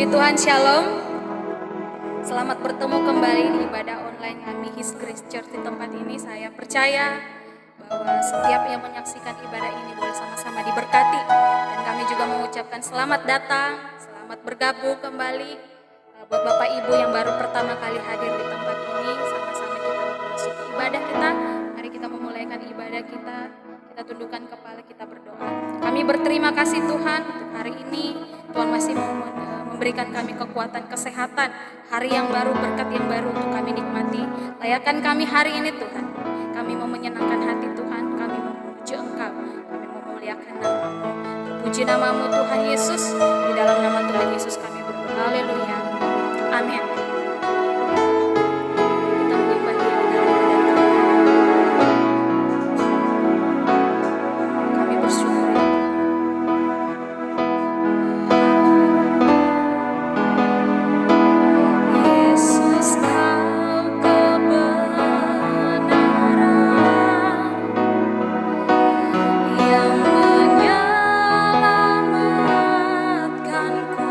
Puji Tuhan, Shalom. Selamat bertemu kembali di ibadah online kami His Grace Church di tempat ini. Saya percaya bahwa setiap yang menyaksikan ibadah ini boleh sama-sama diberkati. Dan kami juga mengucapkan selamat datang, selamat bergabung kembali buat Bapak Ibu yang baru pertama kali hadir di tempat ini. Sama-sama kita memasuki ibadah kita. Mari kita memulaikan ibadah kita. Kita tundukkan kepala, kita berdoa. Kami berterima kasih Tuhan untuk hari ini. Tuhan masih memberikan kami kekuatan, kesehatan, hari yang baru, berkat yang baru untuk kami nikmati. Layakan kami hari ini Tuhan. Kami mau menyenangkan hati Tuhan, kami mau memuji Engkau, kami mau memuliakan nama-Mu. Puji nama-Mu Tuhan Yesus, di dalam nama Tuhan Yesus kami berdoa. Haleluya. Amin. Kita menyembah Dia di dalam keadaan kami bersyukur ya Tuhan. Yesus Kau kebenaran yang menyelamatkanku.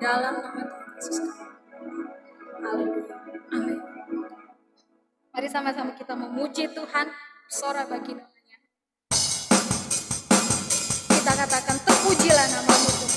dalam nama Tuhan Yesus Kristus. Haleluya. Amin. Mari sama-sama kita memuji Tuhan, bersorak bagi namanya. Kita katakan terpujilah namamu Tuhan.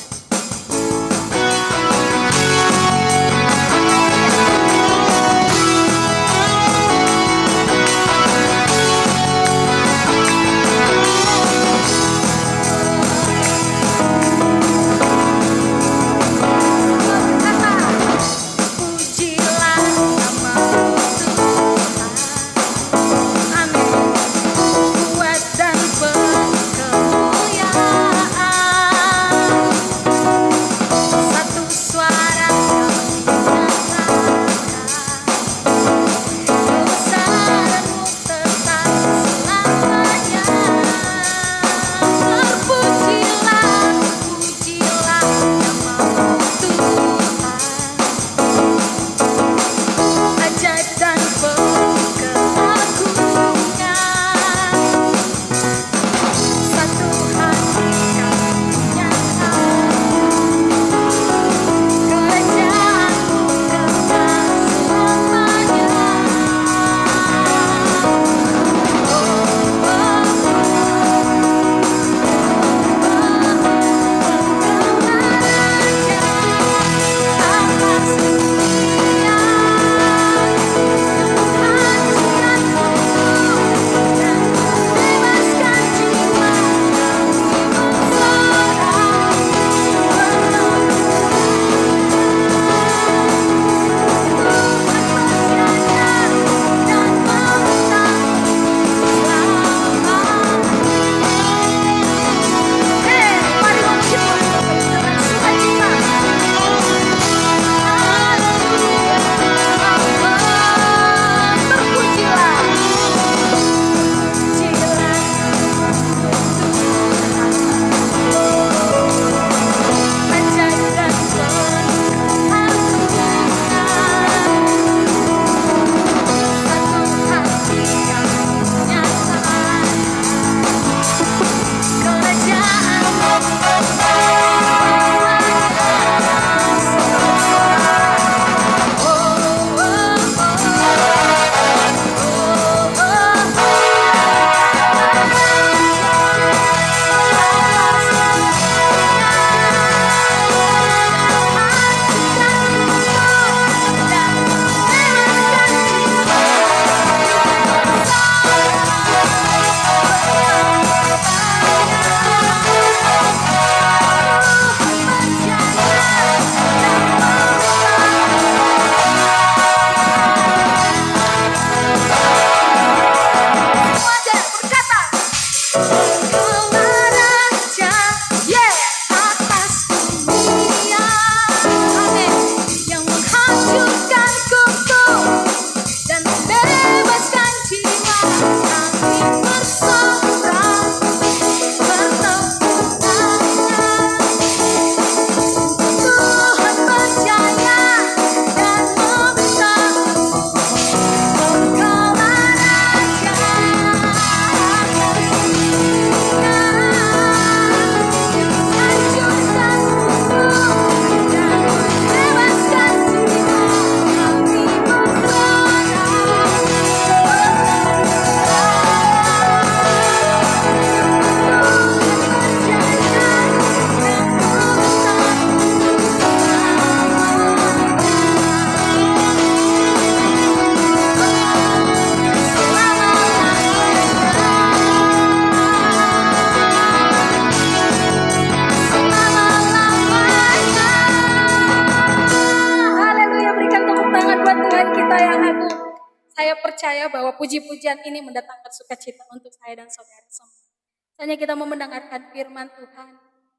Percaya bahwa puji-pujian ini mendatangkan sukacita untuk saya dan saudara semua. Hanya kita mau mendengarkan firman Tuhan,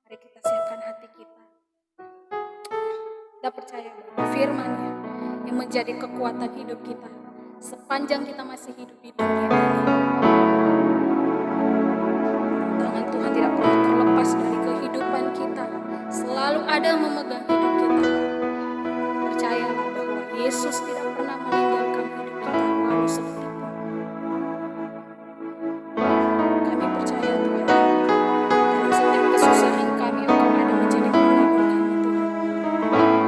mari kita siapkan hati kita. Kita percaya bahwa firman-Nya yang menjadi kekuatan hidup kita sepanjang kita masih hidup di dunia ini. Tangan Tuhan tidak pernah terlepas dari kehidupan kita, selalu ada yang memegang hidup kita. Percayalah bahwa Yesus tidak pernah meninggalkan hidup kita walau sedetik pun. Kami percaya Tuhan, dalam setiap kesusahan kami Engkau ada menjadi penghibur kami Tuhan.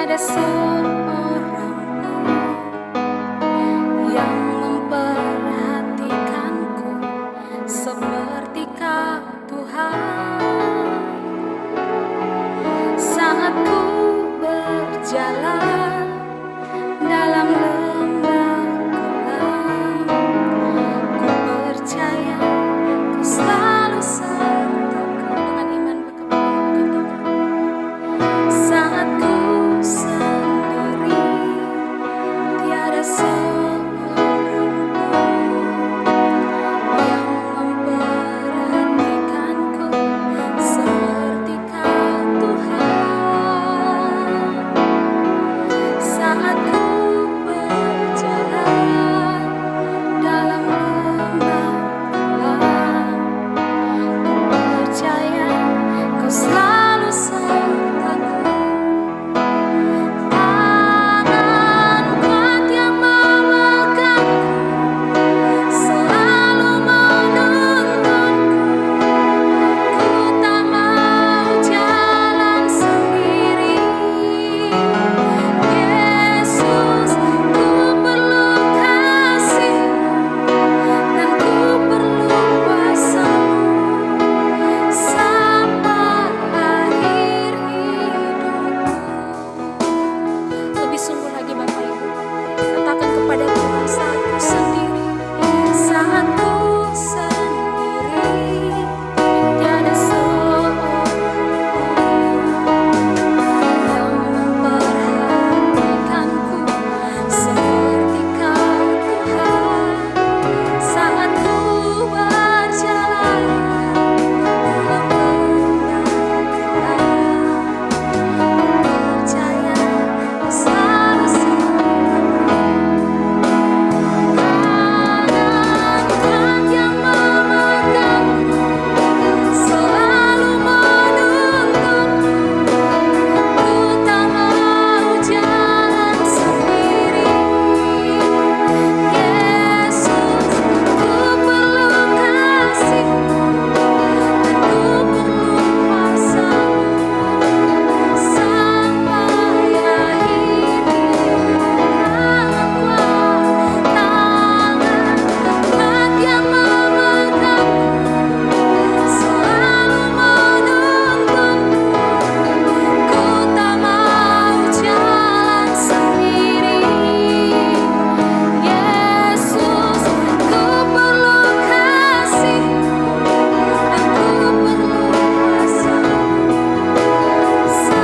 tiada seorang yang memperhatikanku seperti Kau Tuhan. Saat ku berjalan dalam lembah kelam, ku percaya Kau selalu sertaku. Dengan iman berkata, saat ku sendiri, tiada seorang yang memperhatikanku seperti Kau Tuhan. Saat ku berjalan dalam lembah kelam, ku percaya Kau selalu sertaku. Tangan kuat yang memegangku selalu menuntunku. Ku tak mau jalan sendiri. Yesus, ku perlu kasih-Mu dan ku perlu kuasa-Mu sampai akhir hidupku. Lebih sungguh lagi Bapak Ibu, katakan kepada Tuhan, saat ku sendiri, saat ku sendiri, tiada seorang yang memperhatikanku seperti Kau Tuhan. Saat ku berjalan dalam lembah kelam, ku percaya Kau selalu sertaku. Tangan kuat yang memegangku selalu menuntunku. Ku tak mau jalan sendiri. Yesus, ku perlu kasih-Mu dan ku perlu kuasa-Mu sampai akhir hidupku. Tangan kuat yang memegangku selalu menuntunku. Ku tak mau jalan sendiri. Yesus, ku perlu kasih-Mu dan ku perlu kuasa-Mu sampai Yesus, ku perlu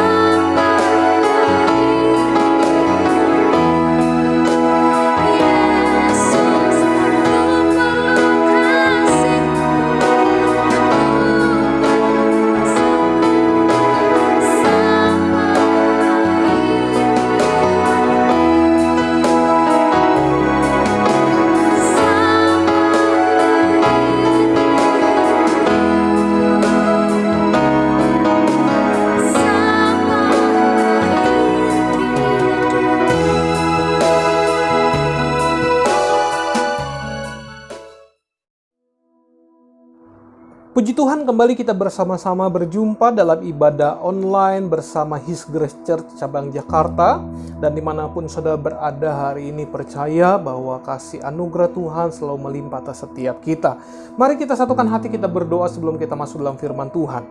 Puji Tuhan, kembali kita bersama-sama berjumpa dalam ibadah online bersama His Grace Church Cabang Jakarta. Dan dimanapun saudara berada hari ini, percaya bahwa kasih anugerah Tuhan selalu melimpah atas setiap kita. Mari kita satukan hati, kita berdoa sebelum kita masuk dalam firman Tuhan.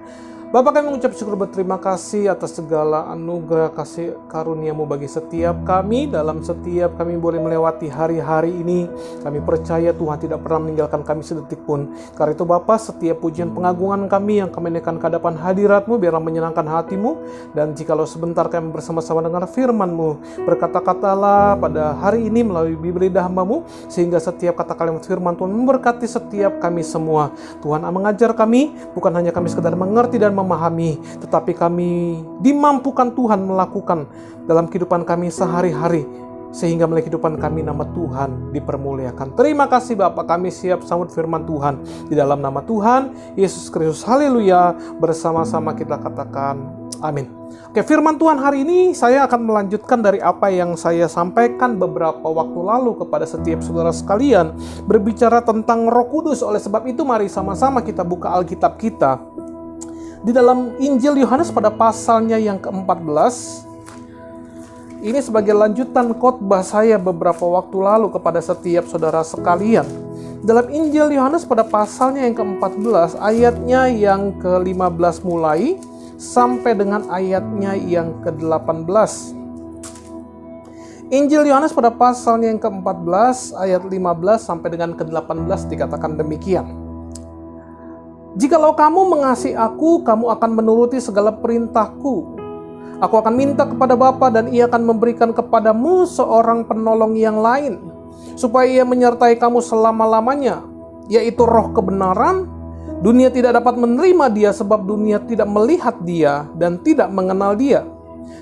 Bapa, kami mengucap syukur berterima kasih atas segala anugerah kasih karunia-Mu bagi setiap kami. Dalam setiap kami boleh melewati hari-hari ini, kami percaya Tuhan tidak pernah meninggalkan kami sedetik pun. Karena itu Bapa, setiap pujian pengagungan kami yang kami naikkan ke hadapan hadirat-Mu, biarlah menyenangkan hati-Mu. Dan jikalau sebentar kami bersama-sama dengar firman-Mu, berkata-katalah pada hari ini melalui lidah hamba-Mu, sehingga setiap kata kalimat firman Tuhan memberkati setiap kami semua. Tuhan mengajar kami, bukan hanya kami sekedar mengerti dan memahami, tetapi kami dimampukan Tuhan melakukan dalam kehidupan kami sehari-hari, sehingga melalui kehidupan kami nama Tuhan dipermuliakan. Terima kasih Bapa, kami siap sambut firman Tuhan di dalam nama Tuhan Yesus Kristus. Haleluya. Bersama-sama kita katakan amin. Oke, firman Tuhan hari ini saya akan melanjutkan dari apa yang saya sampaikan beberapa waktu lalu kepada setiap saudara sekalian, berbicara tentang Roh Kudus. Oleh sebab itu mari sama-sama kita buka Alkitab kita di dalam Injil Yohanes pada pasalnya yang ke-14. Ini sebagai lanjutan khotbah saya beberapa waktu lalu kepada setiap saudara sekalian. Dalam Injil Yohanes pada pasalnya yang ke-14, ayatnya yang ke-15 mulai, sampai dengan ayatnya yang ke-18. Injil Yohanes pada pasalnya yang ke-14, ayat 15 sampai dengan ke-18 dikatakan demikian. Jikalau kamu mengasihi aku, kamu akan menuruti segala perintahku. Aku akan minta kepada Bapa dan ia akan memberikan kepadamu seorang penolong yang lain, supaya ia menyertai kamu selama-lamanya, yaitu Roh kebenaran. Dunia tidak dapat menerima dia sebab dunia tidak melihat dia dan tidak mengenal dia.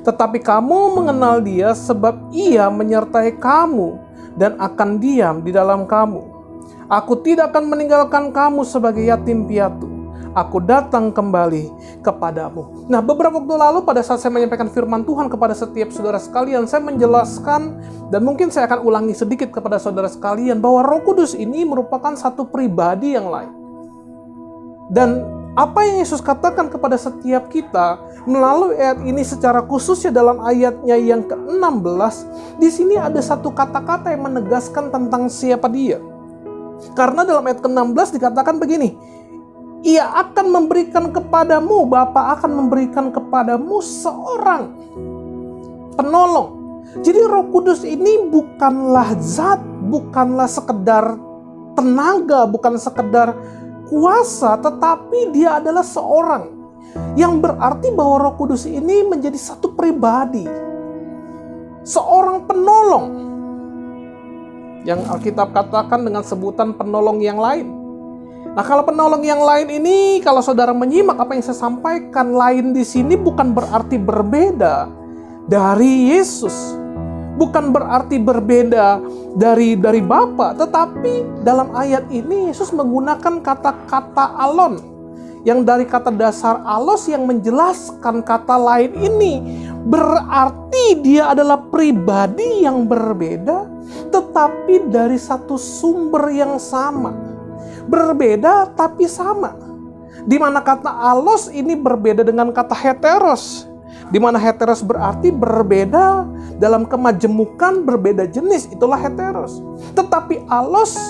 Tetapi kamu mengenal dia sebab ia menyertai kamu dan akan diam di dalam kamu. Aku tidak akan meninggalkan kamu sebagai yatim piatu. Aku datang kembali kepadamu. Nah, beberapa waktu lalu pada saat saya menyampaikan firman Tuhan kepada setiap saudara sekalian, saya menjelaskan dan mungkin saya akan ulangi sedikit kepada saudara sekalian bahwa Roh Kudus ini merupakan satu pribadi yang lain. Dan apa yang Yesus katakan kepada setiap kita melalui ayat ini secara khususnya dalam ayatnya yang ke-16, di sini ada satu kata-kata yang menegaskan tentang siapa dia. Karena dalam ayat ke-16 dikatakan begini, ia akan memberikan kepadamu, Bapa akan memberikan kepadamu seorang penolong. Jadi Roh Kudus ini bukanlah zat, bukanlah sekedar tenaga, bukan sekedar kuasa, tetapi dia adalah seorang. Yang berarti bahwa Roh Kudus ini menjadi satu pribadi, seorang penolong, yang Alkitab katakan dengan sebutan penolong yang lain. Nah, kalau penolong yang lain ini, kalau saudara menyimak apa yang saya sampaikan, lain di sini bukan berarti berbeda dari Yesus, bukan berarti berbeda dari Bapa, tetapi dalam ayat ini Yesus menggunakan kata-kata alon, yang dari kata dasar alos yang menjelaskan kata lain ini. Berarti dia adalah pribadi yang berbeda, tetapi dari satu sumber yang sama. Berbeda tapi sama. Di mana kata alos ini berbeda dengan kata heteros. Di mana heteros berarti berbeda dalam kemajemukan, berbeda jenis, itulah heteros. Tetapi alos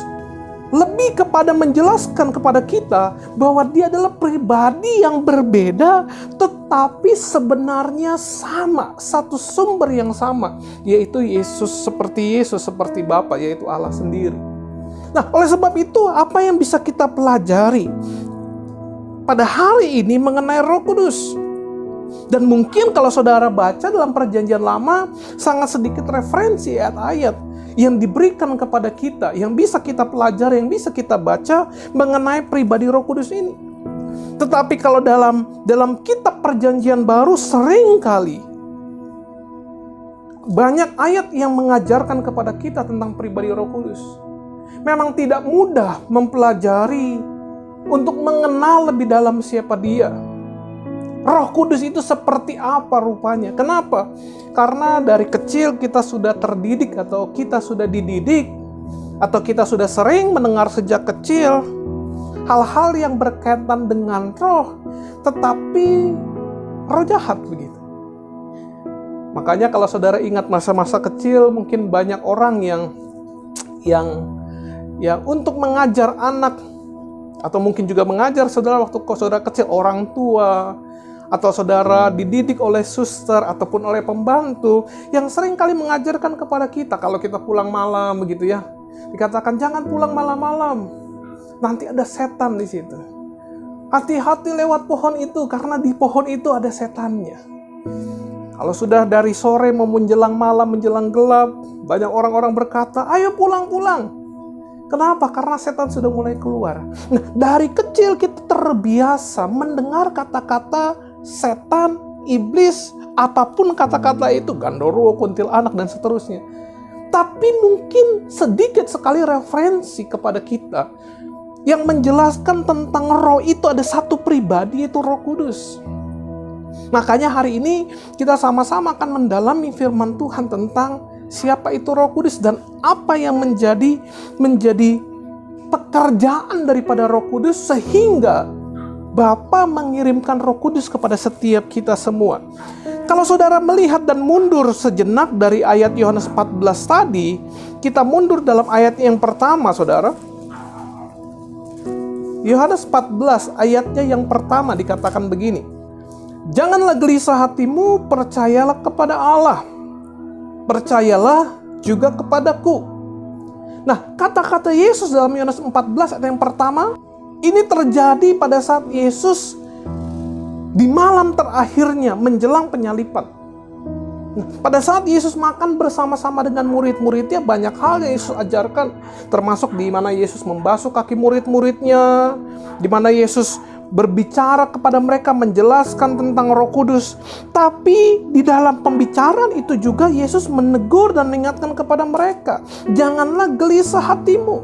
lebih kepada menjelaskan kepada kita bahwa dia adalah pribadi yang berbeda, tetapi sebenarnya sama, satu sumber yang sama, yaitu Yesus, seperti Bapa, yaitu Allah sendiri. Nah, oleh sebab itu, apa yang bisa kita pelajari pada hari ini mengenai Roh Kudus? Dan mungkin kalau saudara baca dalam Perjanjian Lama, sangat sedikit referensi ayat-ayat yang diberikan kepada kita, yang bisa kita pelajari, yang bisa kita baca mengenai pribadi Roh Kudus ini. Tetapi kalau dalam kitab Perjanjian Baru, seringkali banyak ayat yang mengajarkan kepada kita tentang pribadi Roh Kudus. Memang tidak mudah mempelajari untuk mengenal lebih dalam siapa dia. Roh Kudus itu seperti apa rupanya? Kenapa? Karena dari kecil kita sudah terdidik, atau kita sudah dididik, atau kita sudah sering mendengar sejak kecil hal-hal yang berkaitan dengan roh, tetapi roh jahat begitu. Makanya kalau saudara ingat masa-masa kecil, mungkin banyak orang yang untuk mengajar anak, atau mungkin juga mengajar saudara waktu saudara kecil, orang tua, atau saudara dididik oleh suster ataupun oleh pembantu, yang sering kali mengajarkan kepada kita kalau kita pulang malam begitu ya, dikatakan jangan pulang malam-malam, nanti ada setan di situ. Hati-hati lewat pohon itu, karena di pohon itu ada setannya. Kalau sudah dari sore mau menjelang malam, menjelang gelap, banyak orang-orang berkata, ayo pulang-pulang. Kenapa? Karena setan sudah mulai keluar. Nah, dari kecil kita terbiasa mendengar kata-kata setan, iblis, apapun kata-kata itu, gandorwo, kuntilanak, dan seterusnya. Tapi mungkin sedikit sekali referensi kepada kita yang menjelaskan tentang roh itu ada satu pribadi, yaitu Roh Kudus. Makanya hari ini kita sama-sama akan mendalami firman Tuhan tentang siapa itu Roh Kudus dan apa yang menjadi pekerjaan daripada Roh Kudus sehingga Bapa mengirimkan Roh Kudus kepada setiap kita semua. Kalau saudara melihat dan mundur sejenak dari ayat Yohanes 14 tadi, kita mundur dalam ayat yang pertama, saudara. Yohanes 14 ayatnya yang pertama dikatakan begini. Janganlah gelisah hatimu, percayalah kepada Allah. Percayalah juga kepadaku. Nah, kata-kata Yesus dalam Yohanes 14 ayat yang pertama, ini terjadi pada saat Yesus di malam terakhirnya menjelang penyaliban. Pada saat Yesus makan bersama-sama dengan murid-muridnya, banyak hal yang Yesus ajarkan, termasuk di mana Yesus membasuh kaki murid-muridnya, di mana Yesus berbicara kepada mereka, menjelaskan tentang Roh Kudus. Tapi di dalam pembicaraan itu juga Yesus menegur dan mengingatkan kepada mereka, janganlah gelisah hatimu.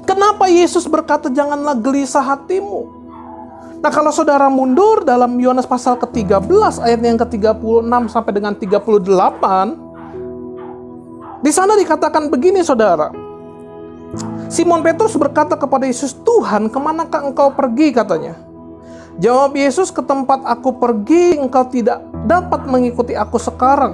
Kenapa Yesus berkata janganlah gelisah hatimu? Nah, kalau saudara mundur dalam Yohanes pasal ke-13 ayat yang ke-36 sampai dengan 38, di sana dikatakan begini, saudara. Simon Petrus berkata kepada Yesus, "Tuhan, kemanakah engkau pergi?" katanya. Jawab Yesus, "Ke tempat aku pergi, engkau tidak dapat mengikuti aku sekarang,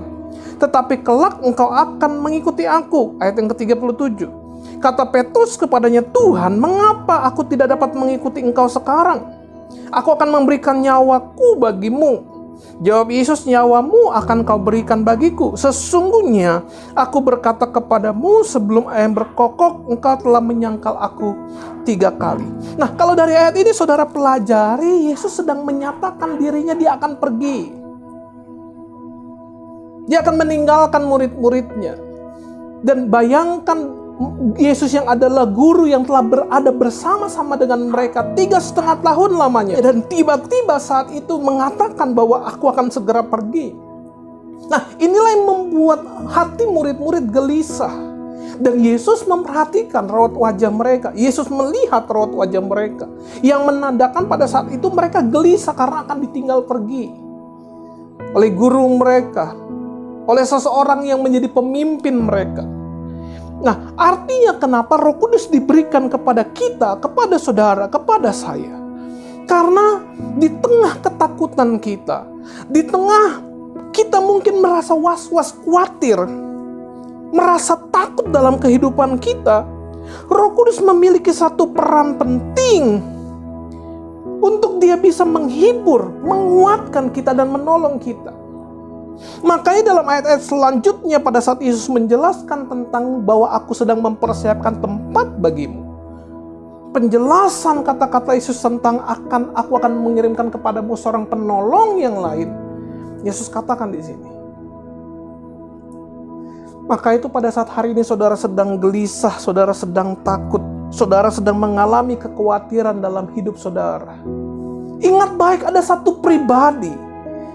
tetapi kelak engkau akan mengikuti aku." Ayat yang ke-37. Kata Petrus kepadanya, "Tuhan, mengapa aku tidak dapat mengikuti engkau sekarang? Aku akan memberikan nyawaku bagimu." Jawab Yesus, "Nyawamu akan kau berikan bagiku. Sesungguhnya aku berkata kepadamu, sebelum ayam berkokok, engkau telah menyangkal aku 3 kali." Nah, kalau dari ayat ini saudara pelajari, Yesus sedang menyatakan dirinya dia akan pergi. Dia akan meninggalkan murid-muridnya. Dan bayangkan Yesus yang adalah guru yang telah berada bersama-sama dengan mereka 3,5 tahun lamanya. Dan tiba-tiba saat itu mengatakan bahwa aku akan segera pergi. Nah, inilah yang membuat hati murid-murid gelisah. Dan Yesus memperhatikan raut wajah mereka. Yesus melihat raut wajah mereka. Yang menandakan pada saat itu mereka gelisah karena akan ditinggal pergi oleh guru mereka, oleh seseorang yang menjadi pemimpin mereka. Nah, artinya kenapa Roh Kudus diberikan kepada kita, kepada saudara, kepada saya? Karena di tengah ketakutan kita, di tengah kita mungkin merasa was-was, khawatir, merasa takut dalam kehidupan kita, Roh Kudus memiliki satu peran penting untuk dia bisa menghibur, menguatkan kita dan menolong kita. Makanya dalam ayat-ayat selanjutnya pada saat Yesus menjelaskan tentang bahwa aku sedang mempersiapkan tempat bagimu, penjelasan kata-kata Yesus tentang aku akan mengirimkan kepadamu seorang penolong yang lain, Yesus katakan di sini. Maka itu pada saat hari ini saudara sedang gelisah, saudara sedang takut, saudara sedang mengalami kekhawatiran dalam hidup saudara, ingat baik ada satu pribadi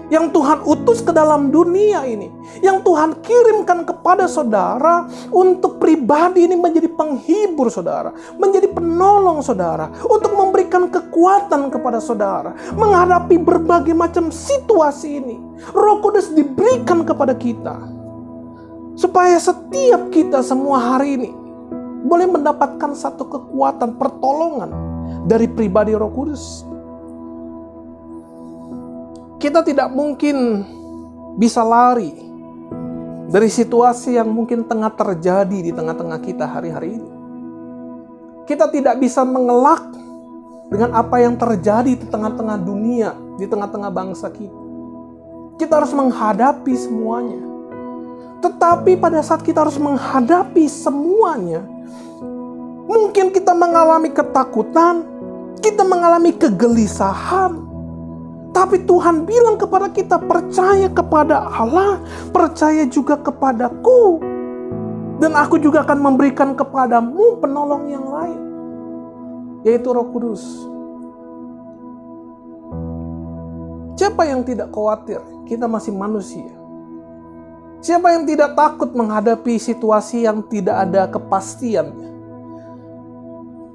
yang Tuhan utus ke dalam dunia ini, yang Tuhan kirimkan kepada saudara untuk pribadi ini menjadi penghibur saudara, menjadi penolong saudara, untuk memberikan kekuatan kepada saudara menghadapi berbagai macam situasi ini. Roh Kudus diberikan kepada kita supaya setiap kita semua hari ini boleh mendapatkan satu kekuatan pertolongan dari pribadi Roh Kudus. Kita tidak mungkin bisa lari dari situasi yang mungkin tengah terjadi di tengah-tengah kita hari-hari ini. Kita tidak bisa mengelak dengan apa yang terjadi di tengah-tengah dunia, di tengah-tengah bangsa kita. Kita harus menghadapi semuanya. Tetapi pada saat kita harus menghadapi semuanya, mungkin kita mengalami ketakutan, kita mengalami kegelisahan. Tapi Tuhan bilang kepada kita, percaya kepada Allah, percaya juga kepadaku, dan aku juga akan memberikan kepadamu penolong yang lain, yaitu Roh Kudus. Siapa yang tidak khawatir? Kita masih manusia. Siapa yang tidak takut menghadapi situasi yang tidak ada kepastiannya?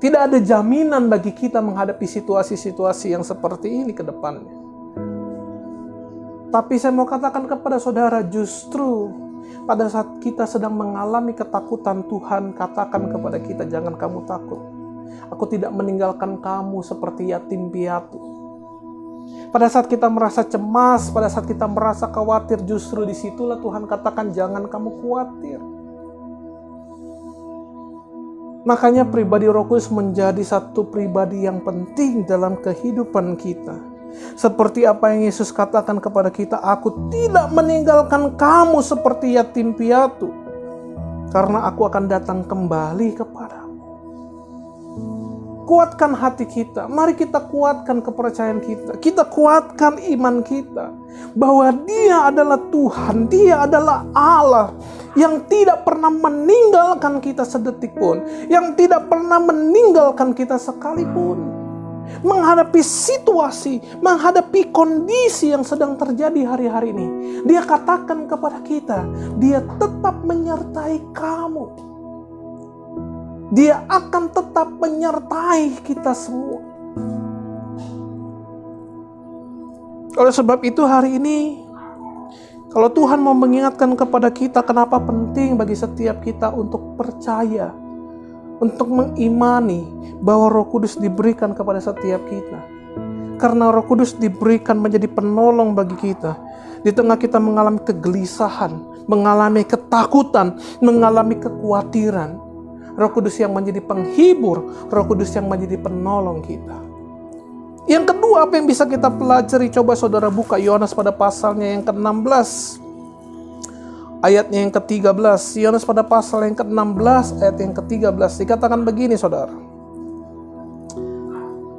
Tidak ada jaminan bagi kita menghadapi situasi-situasi yang seperti ini ke depannya. Tapi saya mau katakan kepada saudara, justru pada saat kita sedang mengalami ketakutan, Tuhan katakan kepada kita, jangan kamu takut. Aku tidak meninggalkan kamu seperti yatim piatu. Pada saat kita merasa cemas, pada saat kita merasa khawatir, justru disitulah Tuhan katakan jangan kamu khawatir. Makanya pribadi Roh Kudus menjadi satu pribadi yang penting dalam kehidupan kita. Seperti apa yang Yesus katakan kepada kita, aku tidak meninggalkan kamu seperti yatim piatu, karena aku akan datang kembali kepadamu. Kuatkan hati kita, mari kita kuatkan kepercayaan kita, kita kuatkan iman kita, bahwa Dia adalah Tuhan, Dia adalah Allah, yang tidak pernah meninggalkan kita sedetik pun, yang tidak pernah meninggalkan kita sekalipun. Menghadapi situasi, menghadapi kondisi yang sedang terjadi hari-hari ini, Dia katakan kepada kita, Dia tetap menyertai kamu. Dia akan tetap menyertai kita semua. Oleh sebab itu hari ini, kalau Tuhan mau mengingatkan kepada kita kenapa penting bagi setiap kita untuk percaya, untuk mengimani bahwa Roh Kudus diberikan kepada setiap kita. Karena Roh Kudus diberikan menjadi penolong bagi kita. Di tengah kita mengalami kegelisahan, mengalami ketakutan, mengalami kekhawatiran, Roh Kudus yang menjadi penghibur, Roh Kudus yang menjadi penolong kita. Yang kedua, apa yang bisa kita pelajari? Coba saudara buka Yohanes pada pasalnya yang ke-16. Ayatnya yang ke-13. Yohanes pada pasal yang ke-16, ayat yang ke-13. Dikatakan begini saudara.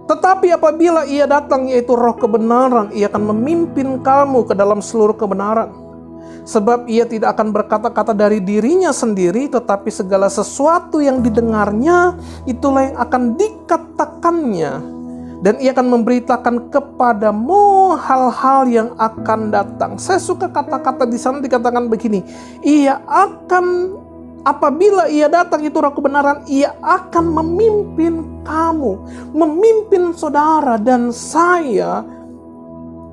Tetapi apabila Ia datang, yaitu Roh kebenaran, Ia akan memimpin kamu ke dalam seluruh kebenaran. Sebab Ia tidak akan berkata-kata dari dirinya sendiri, tetapi segala sesuatu yang didengarnya, itulah yang akan dikatakannya. Dan Ia akan memberitakan kepadamu hal-hal yang akan datang. Saya suka kata-kata di sana dikatakan begini. Apabila Ia datang, itu Roh kebenaran, Ia akan memimpin kamu, memimpin saudara dan saya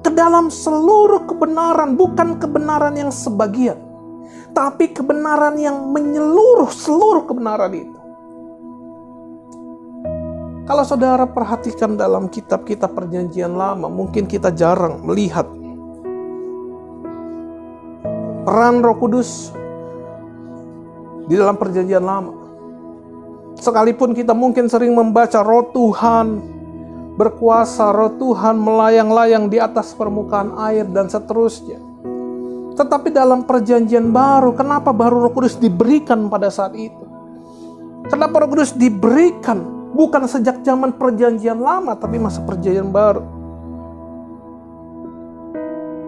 ke dalam seluruh kebenaran, bukan kebenaran yang sebagian, tapi kebenaran yang menyeluruh, seluruh kebenaran itu. Kalau saudara perhatikan dalam kitab-kitab perjanjian lama, mungkin kita jarang melihat peran Roh Kudus di dalam perjanjian lama. Sekalipun kita mungkin sering membaca Roh Tuhan berkuasa, Roh Tuhan melayang-layang di atas permukaan air dan seterusnya. Tetapi dalam perjanjian baru, kenapa baru Roh Kudus diberikan pada saat itu? Kenapa Roh Kudus diberikan bukan sejak zaman perjanjian lama, tapi masa perjanjian baru?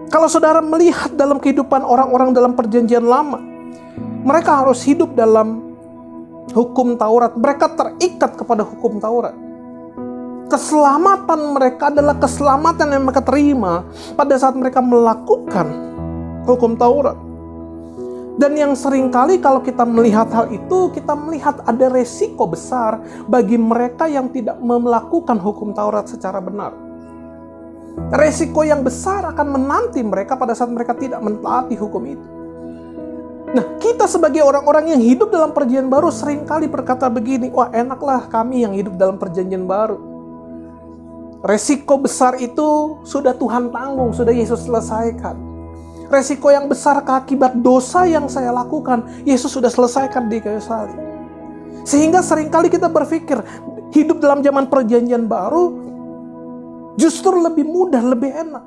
Kalau saudara melihat dalam kehidupan orang-orang dalam perjanjian lama, mereka harus hidup dalam hukum Taurat. Mereka terikat kepada hukum Taurat. Keselamatan mereka adalah keselamatan yang mereka terima pada saat mereka melakukan hukum Taurat. Dan yang seringkali kalau kita melihat hal itu, kita melihat ada resiko besar bagi mereka yang tidak melakukan hukum Taurat secara benar. Resiko yang besar akan menanti mereka pada saat mereka tidak mentaati hukum itu. Nah, kita sebagai orang-orang yang hidup dalam perjanjian baru seringkali berkata begini, wah enaklah kami yang hidup dalam perjanjian baru. Resiko besar itu sudah Tuhan tanggung, sudah Yesus selesaikan. Resiko yang besar akibat dosa yang saya lakukan, Yesus sudah selesaikan di kayu salib. Sehingga seringkali kita berpikir, hidup dalam zaman perjanjian baru justru lebih mudah, lebih enak.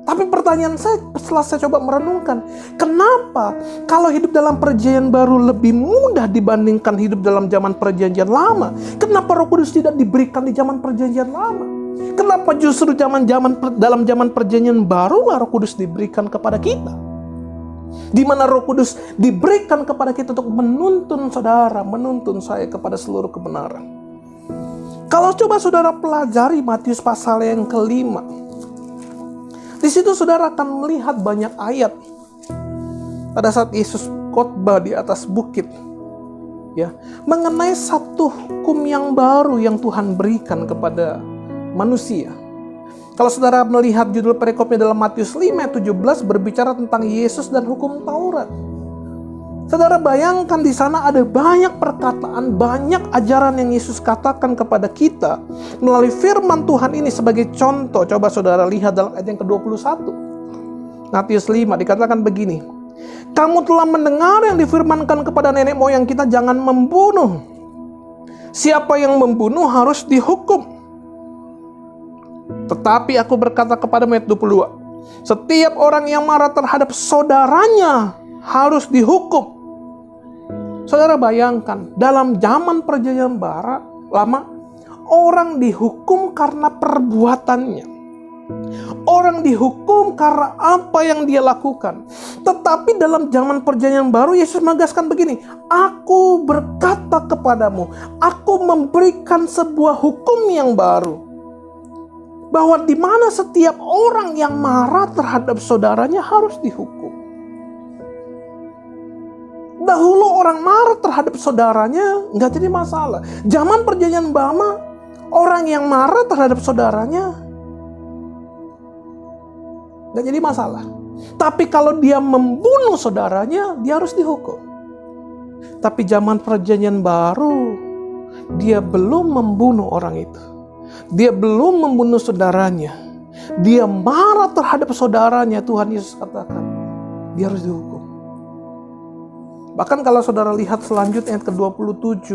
Tapi pertanyaan saya, setelah saya coba merenungkan, kenapa kalau hidup dalam perjanjian baru lebih mudah dibandingkan hidup dalam zaman perjanjian lama? Kenapa Roh Kudus tidak diberikan di zaman perjanjian lama? Kenapa justru dalam zaman perjanjian baru Roh Kudus diberikan kepada kita? Di mana Roh Kudus diberikan kepada kita untuk menuntun saudara, menuntun saya kepada seluruh kebenaran. Kalau coba saudara pelajari Matius pasal yang ke-5, di situ saudara akan melihat banyak ayat pada saat Yesus khotbah di atas bukit, ya, mengenai satu hukum yang baru yang Tuhan berikan kepada manusia. Kalau saudara melihat judul perikopnya dalam Matius 5:17 berbicara tentang Yesus dan hukum Taurat. Saudara bayangkan di sana ada banyak perkataan, banyak ajaran yang Yesus katakan kepada kita melalui firman Tuhan ini sebagai contoh. Coba saudara lihat dalam ayat yang ke-21. Matius 5 dikatakan begini. Kamu telah mendengar yang difirmankan kepada nenek moyang kita, jangan membunuh. Siapa yang membunuh harus dihukum. Tetapi aku berkata kepada ayat 22. Setiap orang yang marah terhadap saudaranya harus dihukum. Saudara bayangkan, dalam zaman perjanjian lama, orang dihukum karena perbuatannya. Orang dihukum karena apa yang dia lakukan. Tetapi dalam zaman perjanjian baru, Yesus menegaskan begini, aku berkata kepadamu, aku memberikan sebuah hukum yang baru. Bahwa di mana setiap orang yang marah terhadap saudaranya harus dihukum. Dahulu orang marah terhadap saudaranya nggak jadi masalah. Zaman perjanjian lama, orang yang marah terhadap saudaranya nggak jadi masalah. Tapi kalau dia membunuh saudaranya, dia harus dihukum. Tapi zaman perjanjian baru, dia belum membunuh orang itu. Dia belum membunuh saudaranya. Dia marah terhadap saudaranya, Tuhan Yesus katakan, dia harus dihukum. Bahkan kalau saudara lihat selanjutnya ayat ke-27,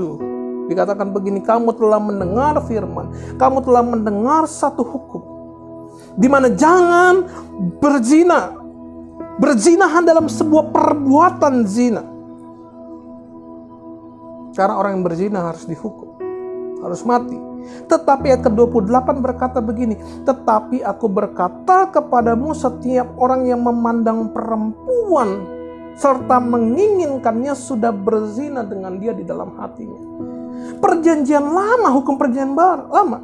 dikatakan begini, kamu telah mendengar firman, kamu telah mendengar satu hukum, di mana jangan berzina. Berzinahan dalam sebuah perbuatan zina. Karena orang yang berzina harus dihukum, harus mati. Tetapi ayat ke-28 berkata begini, tetapi aku berkata kepadamu, setiap orang yang memandang perempuan serta menginginkannya sudah berzina dengan dia di dalam hatinya. Perjanjian lama, hukum perjanjian lama,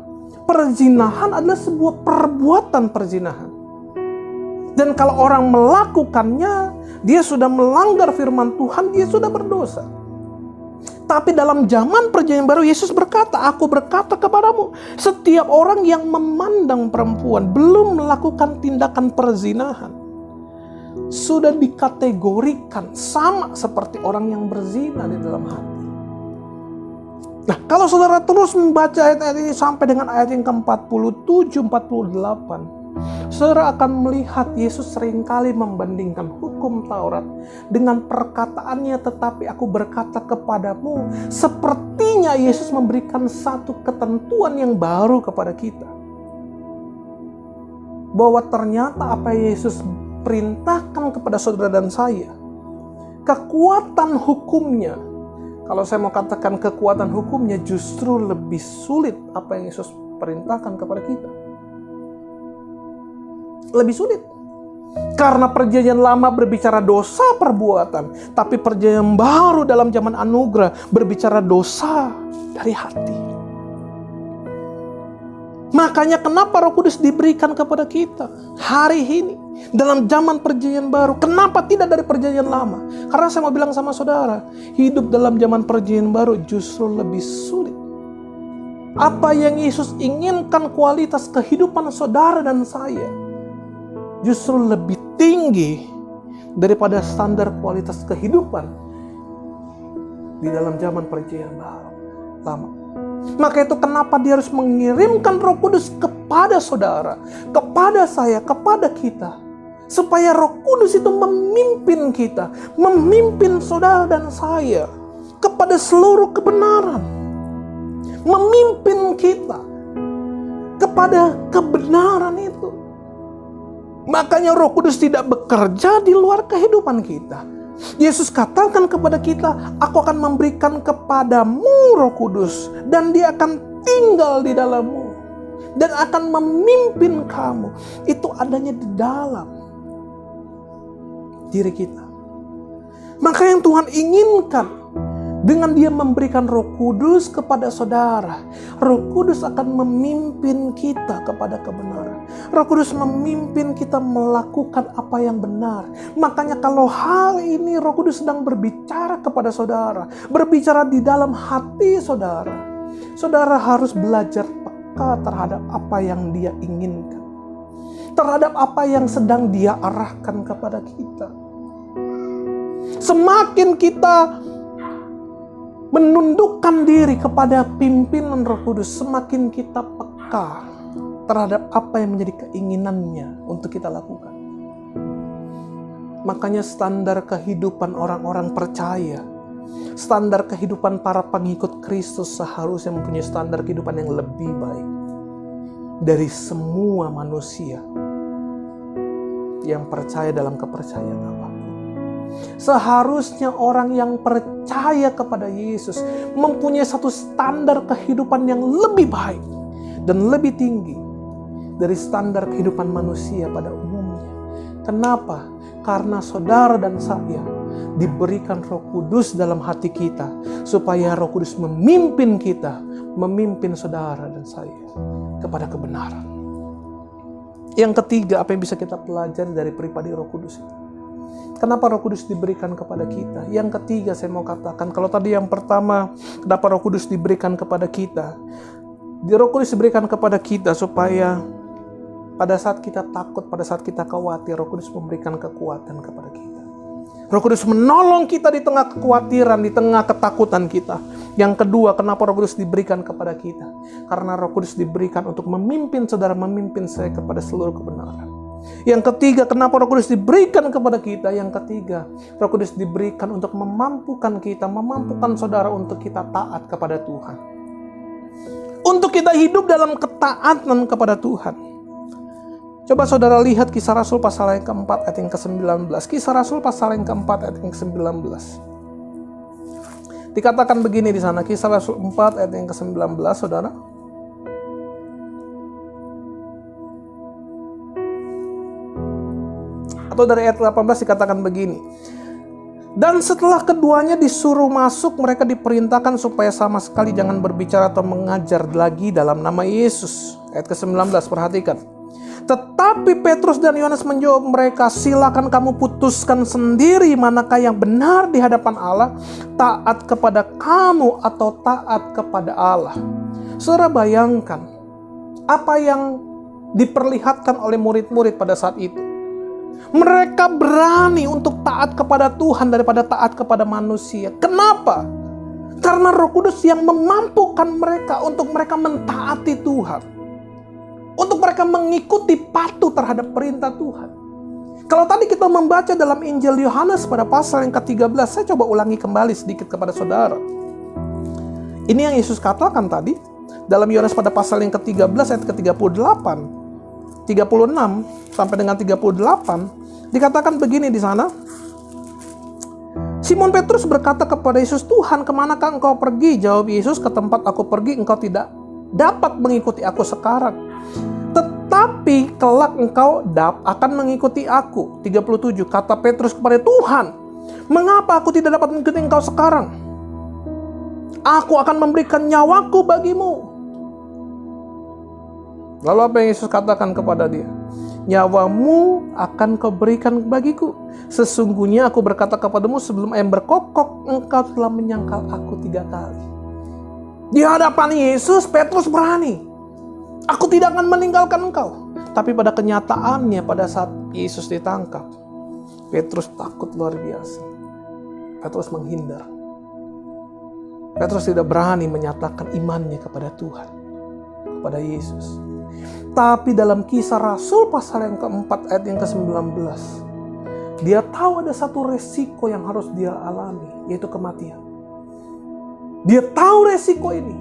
perzinahan adalah sebuah perbuatan perzinahan. Dan kalau orang melakukannya, dia sudah melanggar firman Tuhan, dia sudah berdosa. Tapi dalam zaman perjanjian baru, Yesus berkata, aku berkata kepadamu, setiap orang yang memandang perempuan belum melakukan tindakan perzinahan, sudah dikategorikan sama seperti orang yang berzina di dalam hati. Nah, kalau saudara terus membaca ayat-ayat ini sampai dengan ayat yang ke-47, 48, saudara akan melihat Yesus seringkali membandingkan hukum Taurat dengan perkataannya, tetapi aku berkata kepadamu. Sepertinya Yesus memberikan satu ketentuan yang baru kepada kita. Bahwa ternyata apa Yesus perintahkan kepada saudara dan saya, kekuatan hukumnya, kalau saya mau katakan kekuatan hukumnya justru lebih sulit apa yang Yesus perintahkan kepada kita. Lebih sulit. Karena perjanjian lama berbicara dosa perbuatan, tapi perjanjian baru dalam zaman anugerah berbicara dosa dari hati. Makanya kenapa Roh Kudus diberikan kepada kita hari ini dalam zaman perjanjian baru? Kenapa tidak dari perjanjian lama? Karena saya mau bilang sama saudara, hidup dalam zaman perjanjian baru justru lebih sulit. Apa yang Yesus inginkan kualitas kehidupan saudara dan saya justru lebih tinggi daripada standar kualitas kehidupan di dalam zaman perjanjian baru lama. Maka itu kenapa dia harus mengirimkan Roh Kudus kepada saudara, kepada saya, kepada kita. Supaya Roh Kudus itu memimpin kita, memimpin saudara dan saya kepada seluruh kebenaran. Memimpin kita kepada kebenaran itu. Makanya Roh Kudus tidak bekerja di luar kehidupan kita. Yesus katakan kepada kita, aku akan memberikan kepadamu Roh Kudus, dan dia akan tinggal di dalammu dan akan memimpin kamu. Itu adanya di dalam diri kita. Maka yang Tuhan inginkan dengan dia memberikan Roh Kudus kepada saudara, Roh Kudus akan memimpin kita kepada kebenaran. Roh Kudus memimpin kita melakukan apa yang benar. Makanya kalau hal ini Roh Kudus sedang berbicara kepada saudara, berbicara di dalam hati saudara, saudara harus belajar peka terhadap apa yang dia inginkan, terhadap apa yang sedang dia arahkan kepada kita. Semakin kita menundukkan diri kepada pimpinan Roh Kudus, semakin kita peka terhadap apa yang menjadi keinginannya untuk kita lakukan. Makanya standar kehidupan orang-orang percaya, standar kehidupan para pengikut Kristus seharusnya mempunyai standar kehidupan yang lebih baik dari semua manusia yang percaya dalam kepercayaan apapun. Seharusnya orang yang percaya kepada Yesus mempunyai satu standar kehidupan yang lebih baik dan lebih tinggi dari standar kehidupan manusia pada umumnya. Kenapa? Karena saudara dan saya diberikan Roh Kudus dalam hati kita, supaya Roh Kudus memimpin kita, memimpin saudara dan saya kepada kebenaran. Yang ketiga, apa yang bisa kita pelajari dari pribadi Roh Kudus itu? Kenapa Roh Kudus diberikan kepada kita? Yang ketiga saya mau katakan, kalau tadi yang pertama, kenapa Roh Kudus diberikan kepada kita? Roh Kudus diberikan kepada kita supaya pada saat kita takut, pada saat kita khawatir, Roh Kudus memberikan kekuatan kepada kita. Roh Kudus menolong kita di tengah kekhawatiran, di tengah ketakutan kita. Yang kedua, kenapa Roh Kudus diberikan kepada kita? Karena Roh Kudus diberikan untuk memimpin saudara, memimpin saya kepada seluruh kebenaran. Yang ketiga, kenapa Roh Kudus diberikan kepada kita? Yang ketiga, Roh Kudus diberikan untuk memampukan kita, memampukan saudara untuk kita taat kepada Tuhan. Untuk kita hidup dalam ketaatan kepada Tuhan. Coba saudara lihat Kisah Rasul pasal yang keempat ayat yang ke-19. Kisah Rasul pasal yang keempat ayat yang ke-19. Dikatakan begini di sana, Kisah Rasul 4 ayat yang ke-19, saudara. Atau dari ayat 18 dikatakan begini. Dan setelah keduanya disuruh masuk, mereka diperintahkan supaya sama sekali jangan berbicara atau mengajar lagi dalam nama Yesus. Ayat ke-19, perhatikan. Tetapi Petrus dan Yohanes menjawab mereka, silakan kamu putuskan sendiri manakah yang benar di hadapan Allah, taat kepada kamu atau taat kepada Allah. Saudara bayangkan apa yang diperlihatkan oleh murid-murid pada saat itu. Mereka berani untuk taat kepada Tuhan daripada taat kepada manusia. Kenapa? Karena Roh Kudus yang memampukan mereka untuk mereka mentaati Tuhan. Untuk mereka mengikuti patuh terhadap perintah Tuhan. Kalau tadi kita membaca dalam Injil Yohanes pada pasal yang ke-13, saya coba ulangi kembali sedikit kepada saudara. Ini yang Yesus katakan tadi dalam Yohanes pada pasal yang ke-13 ayat ke-38, 36 sampai dengan 38, dikatakan begini di sana. Simon Petrus berkata kepada Yesus, Tuhan, kemanakah engkau pergi? Jawab Yesus, ke tempat aku pergi engkau tidak dapat mengikuti aku sekarang, tetapi kelak engkau akan mengikuti aku. 37, kata Petrus kepada Tuhan, mengapa aku tidak dapat mengikuti engkau sekarang? Aku akan memberikan nyawaku bagimu. Lalu apa yang Yesus katakan kepada dia? Nyawamu akan kau berikan bagiku. Sesungguhnya aku berkata kepadamu, sebelum ayam berkokok engkau telah menyangkal aku 3 kali. Di hadapan Yesus, Petrus berani. Aku tidak akan meninggalkan engkau. Tapi pada kenyataannya, pada saat Yesus ditangkap, Petrus takut luar biasa. Petrus menghindar. Petrus tidak berani menyatakan imannya kepada Tuhan, kepada Yesus. Tapi dalam Kisah Rasul pasal yang keempat ayat yang ke-19, dia tahu ada satu resiko yang harus dia alami, yaitu kematian. Dia tahu resiko ini.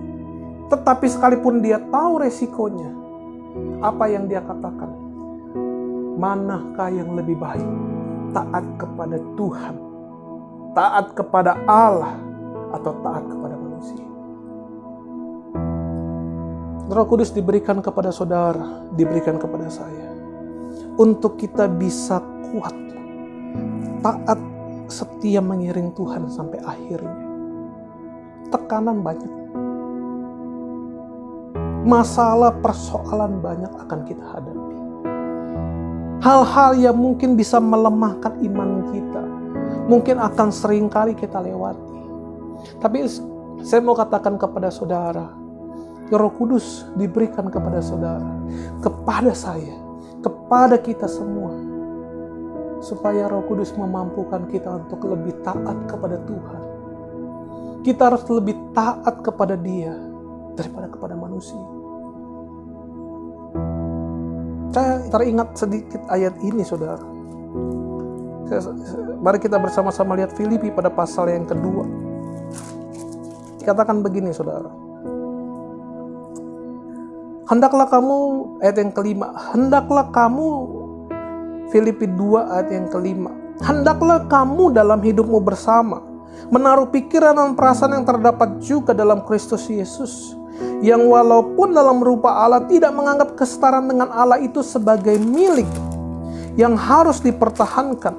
Tetapi sekalipun dia tahu resikonya, apa yang dia katakan? Manakah yang lebih baik? Taat kepada Tuhan, taat kepada Allah, atau taat kepada manusia? Roh Kudus diberikan kepada saudara, diberikan kepada saya, untuk kita bisa kuat, taat, setia mengiring Tuhan sampai akhirnya. Tekanan banyak, masalah, persoalan banyak akan kita hadapi. Hal-hal yang mungkin bisa melemahkan iman kita, mungkin akan seringkali kita lewati. Tapi saya mau katakan kepada saudara, Roh Kudus diberikan kepada saudara, kepada saya, kepada kita semua, supaya Roh Kudus memampukan kita untuk lebih taat kepada Tuhan. Kita harus lebih taat kepada Dia daripada kepada manusia. Saya teringat sedikit ayat ini, saudara. Mari kita bersama-sama lihat Filipi pada pasal yang kedua. Dikatakan begini, saudara. Hendaklah kamu, ayat yang kelima, hendaklah kamu, Filipi 2 ayat yang kelima, hendaklah kamu dalam hidupmu bersama menaruh pikiran dan perasaan yang terdapat juga dalam Kristus Yesus, yang walaupun dalam rupa Allah tidak menganggap kesetaraan dengan Allah itu sebagai milik yang harus dipertahankan,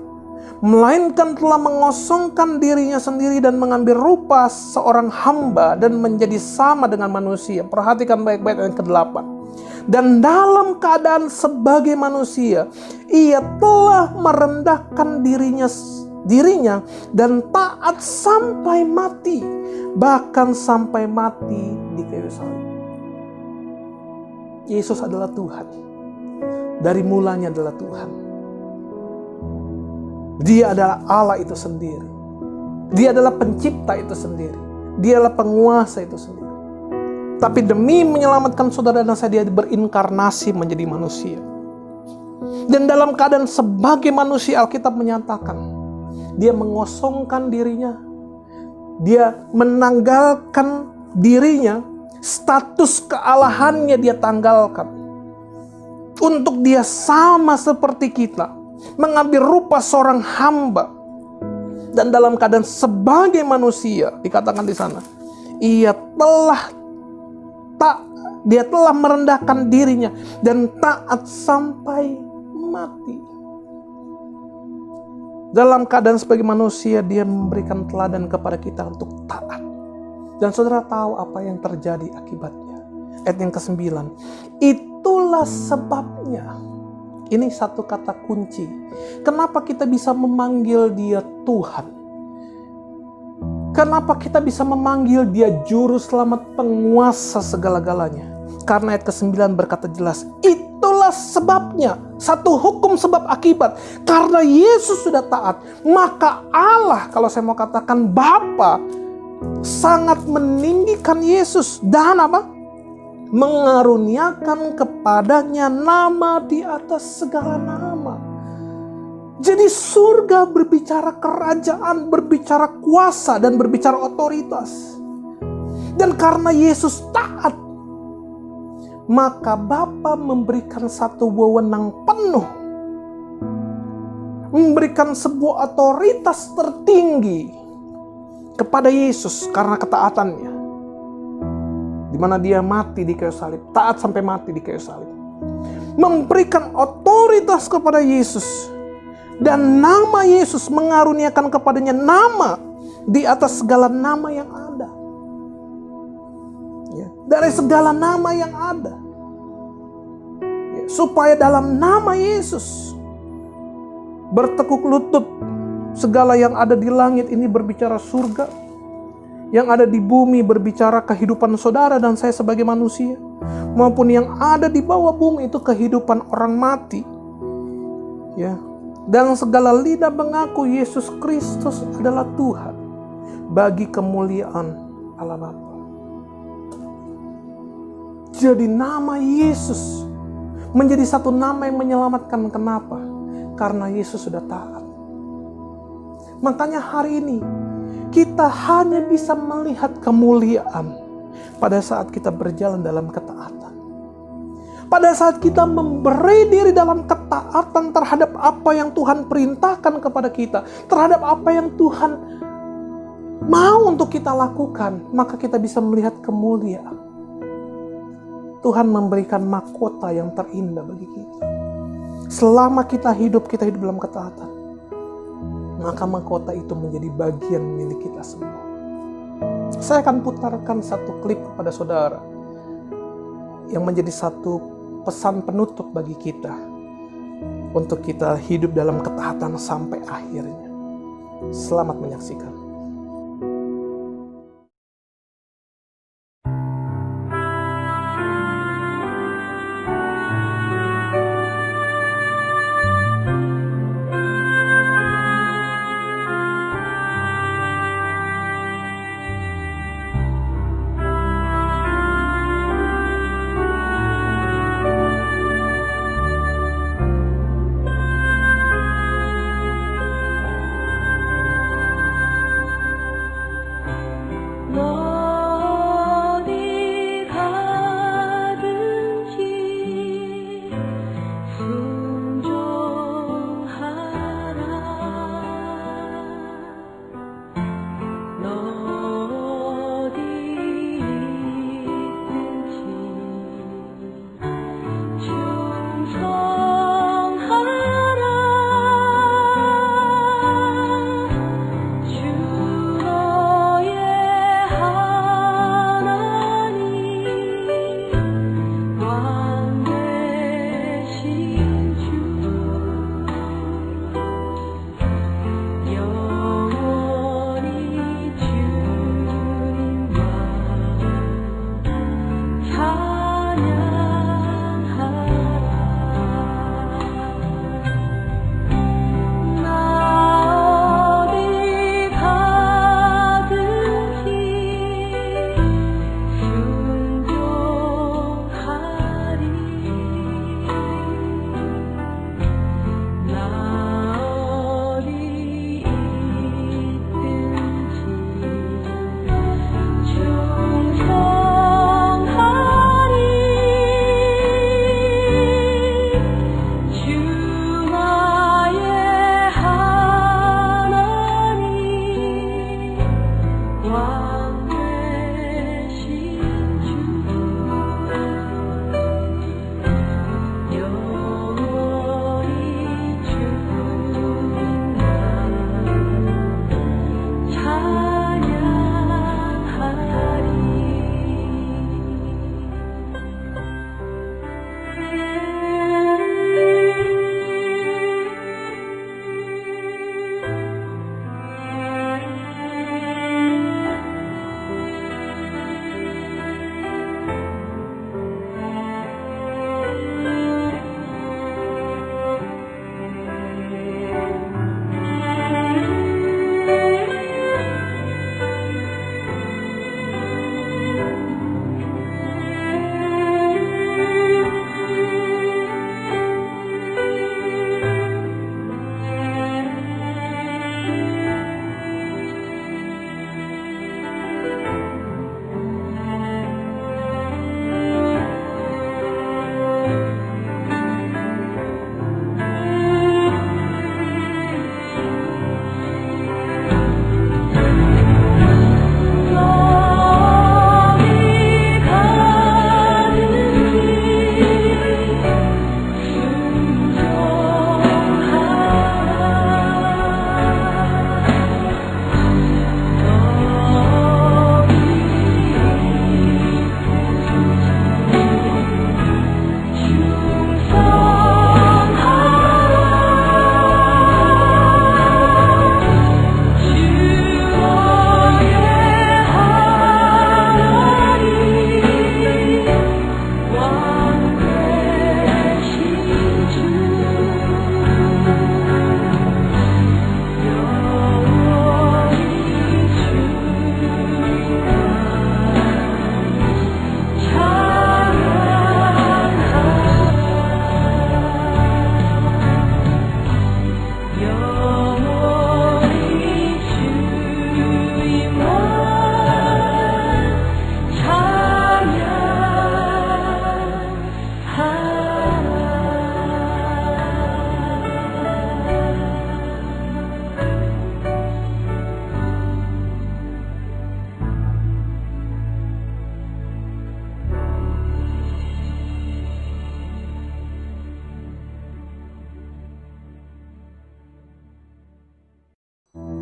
melainkan telah mengosongkan dirinya sendiri dan mengambil rupa seorang hamba dan menjadi sama dengan manusia. Perhatikan baik-baik ayat ke-8. Dan dalam keadaan sebagai manusia, ia telah merendahkan dirinya dan taat sampai mati, bahkan sampai mati di kayu salib. Yesus adalah Tuhan. Dari mulanya adalah Tuhan. Dia adalah Allah itu sendiri. Dia adalah pencipta itu sendiri. Dia adalah penguasa itu sendiri. Tapi demi menyelamatkan saudara dan saya, dia berinkarnasi menjadi manusia. Dan dalam keadaan sebagai manusia, Alkitab menyatakan dia mengosongkan dirinya. Dia menanggalkan dirinya. Status kealahannya dia tanggalkan. Untuk dia sama seperti kita, mengambil rupa seorang hamba, dan dalam keadaan sebagai manusia dikatakan di sana, dia telah merendahkan dirinya dan taat sampai mati. Dalam keadaan sebagai manusia, dia memberikan teladan kepada kita untuk taat. Dan saudara tahu apa yang terjadi akibatnya. Ayat yang ke-9, itulah sebabnya. Ini satu kata kunci. Kenapa kita bisa memanggil dia Tuhan? Kenapa kita bisa memanggil dia Juru Selamat, penguasa segala-galanya? Karena ayat ke-9 berkata jelas, itulah sebabnya. Satu hukum sebab akibat. Karena Yesus sudah taat, maka Allah, kalau saya mau katakan Bapa, sangat meninggikan Yesus. Dan apa? Mengaruniakan kepadanya nama di atas segala nama. Jadi surga berbicara kerajaan, berbicara kuasa, dan berbicara otoritas. Dan karena Yesus taat, maka Bapa memberikan satu wewenang penuh, memberikan sebuah otoritas tertinggi kepada Yesus karena ketaatannya. Di mana dia mati di kayu salib, taat sampai mati di kayu salib, memberikan otoritas kepada Yesus, dan nama Yesus mengaruniakan kepadanya nama di atas segala nama yang ada. Ya, dari segala nama yang ada, ya, supaya dalam nama Yesus bertekuk lutut segala yang ada di langit ini berbicara surga, yang ada di bumi berbicara kehidupan saudara dan saya sebagai manusia, maupun yang ada di bawah bumi itu kehidupan orang mati. Ya, dan segala lidah mengaku Yesus Kristus adalah Tuhan, bagi kemuliaan Allah Bapa. Jadi nama Yesus menjadi satu nama yang menyelamatkan. Kenapa? Karena Yesus sudah taat. Makanya hari ini kita hanya bisa melihat kemuliaan pada saat kita berjalan dalam ketaatan. Pada saat kita memberi diri dalam ketaatan terhadap apa yang Tuhan perintahkan kepada kita, terhadap apa yang Tuhan mau untuk kita lakukan, maka kita bisa melihat kemuliaan. Tuhan memberikan mahkota yang terindah bagi kita. Selama kita hidup dalam ketaatan, maka mahkota itu menjadi bagian milik kita semua. Saya akan putarkan satu klip kepada saudara yang menjadi satu pesan penutup bagi kita untuk kita hidup dalam ketaatan sampai akhirnya. Selamat menyaksikan.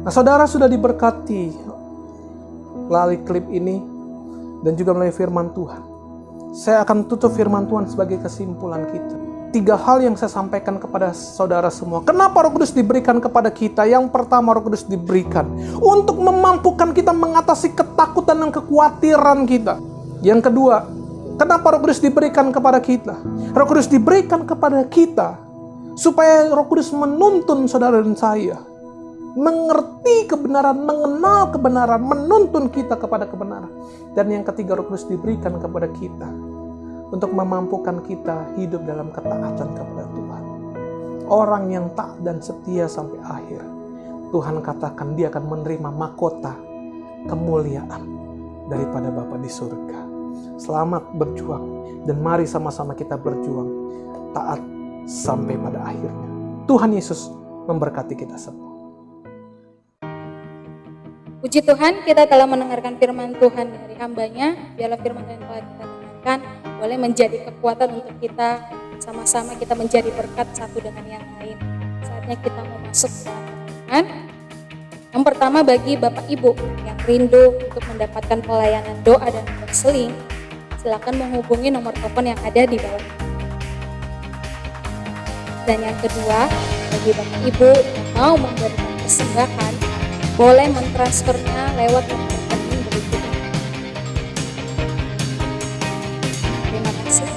Nah, saudara sudah diberkati melalui klip ini dan juga melalui firman Tuhan. Saya akan tutup firman Tuhan sebagai kesimpulan kita. 3 hal yang saya sampaikan kepada saudara semua. Kenapa Roh Kudus diberikan kepada kita? Yang pertama, Roh Kudus diberikan untuk memampukan kita mengatasi ketakutan dan kekhawatiran kita. Yang kedua, kenapa Roh Kudus diberikan kepada kita? Roh Kudus diberikan kepada kita supaya Roh Kudus menuntun saudara dan saya mengerti kebenaran, mengenal kebenaran, menuntun kita kepada kebenaran. Dan yang ketiga, Roh Kudus diberikan kepada kita untuk memampukan kita hidup dalam ketaatan kepada Tuhan. Orang yang taat dan setia sampai akhir, Tuhan katakan dia akan menerima mahkota kemuliaan daripada Bapa di surga. Selamat berjuang, dan mari sama-sama kita berjuang taat sampai pada akhirnya. Tuhan Yesus memberkati kita semua. Puji Tuhan, kita telah mendengarkan firman Tuhan dari hamba-Nya. Biarlah firman Tuhan yang telah kita dengarkan boleh menjadi kekuatan untuk kita, sama-sama kita menjadi berkat satu dengan yang lain. Saatnya kita mau masuk ke dalam Tuhan. Yang pertama, bagi Bapak Ibu yang rindu untuk mendapatkan pelayanan doa dan konseling, silakan menghubungi nomor telepon yang ada di bawah. Dan yang kedua, bagi Bapak Ibu yang mau memberikan persembahan, boleh mentransfernya lewat nomor rekening berikut ini. Terima kasih.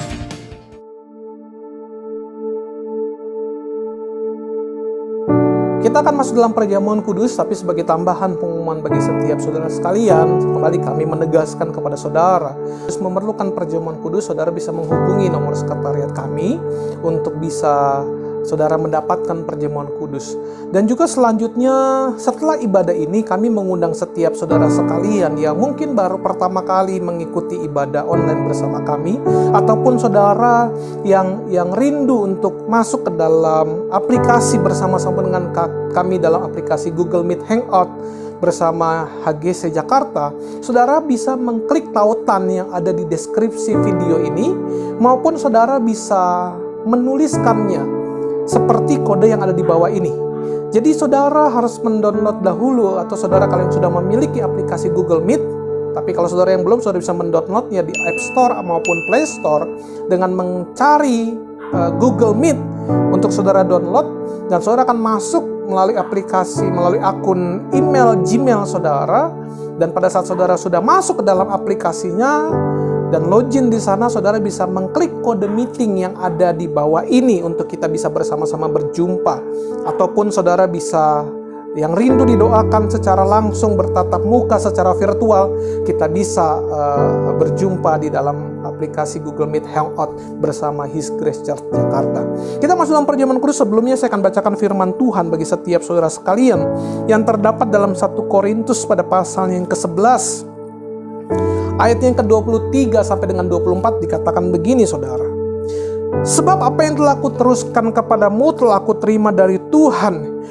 Kita akan masuk dalam perjamuan kudus, tapi sebagai tambahan pengumuman bagi setiap saudara sekalian, kembali kami menegaskan kepada saudara, terus memerlukan perjamuan kudus, saudara bisa menghubungi nomor sekretariat kami untuk bisa saudara mendapatkan perjamuan kudus. Dan juga selanjutnya setelah ibadah ini kami mengundang setiap saudara sekalian yang mungkin baru pertama kali mengikuti ibadah online bersama kami, ataupun saudara yang rindu untuk masuk ke dalam aplikasi bersama-sama dengan kami dalam aplikasi Google Meet Hangout bersama HGC Jakarta. Saudara bisa mengklik tautan yang ada di deskripsi video ini, maupun saudara bisa menuliskannya seperti kode yang ada di bawah ini. Jadi saudara harus mendownload dahulu, atau saudara kalian sudah memiliki aplikasi Google Meet. Tapi kalau saudara yang belum, saudara bisa mendownloadnya di App Store maupun Play Store dengan mencari Google Meet untuk saudara download, dan saudara akan masuk melalui aplikasi, melalui akun email Gmail saudara. Dan pada saat saudara sudah masuk ke dalam aplikasinya dan login di sana, saudara bisa mengklik kode meeting yang ada di bawah ini untuk kita bisa bersama-sama berjumpa. Ataupun saudara bisa yang rindu didoakan secara langsung bertatap muka secara virtual, kita bisa berjumpa di dalam aplikasi Google Meet Hangout bersama His Grace Church Jakarta. Kita masuk dalam perjamuan kudus. Sebelumnya saya akan bacakan firman Tuhan bagi setiap saudara sekalian yang terdapat dalam 1 Korintus pada pasal yang ke-11. Ayatnya yang ke-23 sampai dengan 24 dikatakan begini, saudara. Sebab apa yang telah aku teruskan kepadamu telah aku terima dari Tuhan,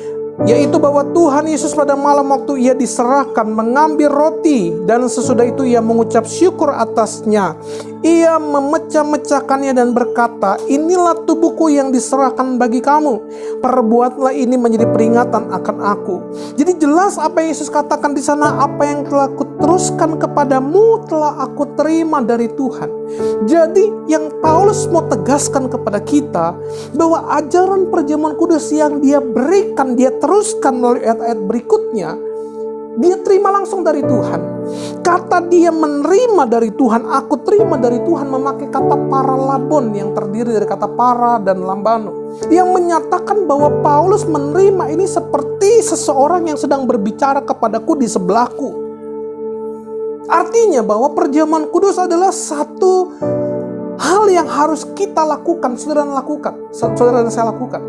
yaitu bahwa Tuhan Yesus pada malam waktu ia diserahkan mengambil roti, dan sesudah itu ia mengucap syukur atasnya. Ia memecah-mecahkannya dan berkata, inilah tubuhku yang diserahkan bagi kamu. Perbuatlah ini menjadi peringatan akan aku. Jadi jelas apa yang Yesus katakan di sana, apa yang telah aku teruskan kepadamu telah aku terima dari Tuhan. Jadi yang Paulus mau tegaskan kepada kita bahwa ajaran perjamuan kudus yang dia berikan, dia teruskan melalui ayat-ayat berikutnya, dia terima langsung dari Tuhan. Kata dia menerima dari Tuhan, aku terima dari Tuhan, memakai kata paralabon yang terdiri dari kata para dan lambano, yang menyatakan bahwa Paulus menerima ini seperti seseorang yang sedang berbicara kepadaku di sebelahku. Artinya bahwa perjamuan kudus adalah satu hal yang harus kita lakukan, saudara dan saya lakukan.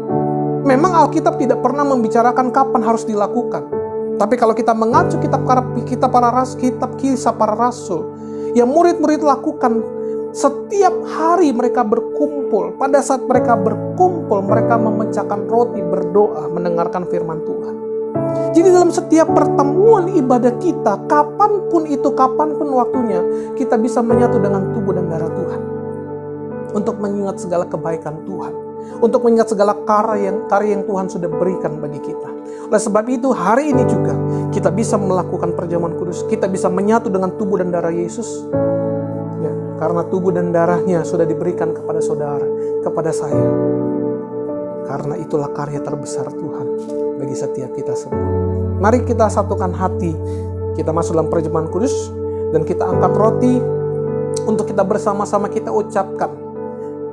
Memang Alkitab tidak pernah membicarakan kapan harus dilakukan. Tapi kalau kita mengacu kitab kisah para rasul, yang murid-murid lakukan setiap hari mereka berkumpul. Pada saat mereka berkumpul, mereka memecahkan roti, berdoa, mendengarkan firman Tuhan. Jadi dalam setiap pertemuan ibadah kita, kapanpun waktunya, kita bisa menyatu dengan tubuh dan darah Tuhan untuk mengingat segala kebaikan Tuhan. untuk mengingat segala karya yang Tuhan sudah berikan bagi kita. Oleh sebab itu hari ini juga kita bisa melakukan perjamuan kudus, kita bisa menyatu dengan tubuh dan darah Yesus. Ya, karena tubuh dan darahnya sudah diberikan kepada saudara, kepada saya. Karena itulah karya terbesar Tuhan bagi setiap kita semua. Mari kita satukan hati, kita masuk dalam perjamuan kudus, dan kita angkat roti untuk kita bersama-sama kita ucapkan.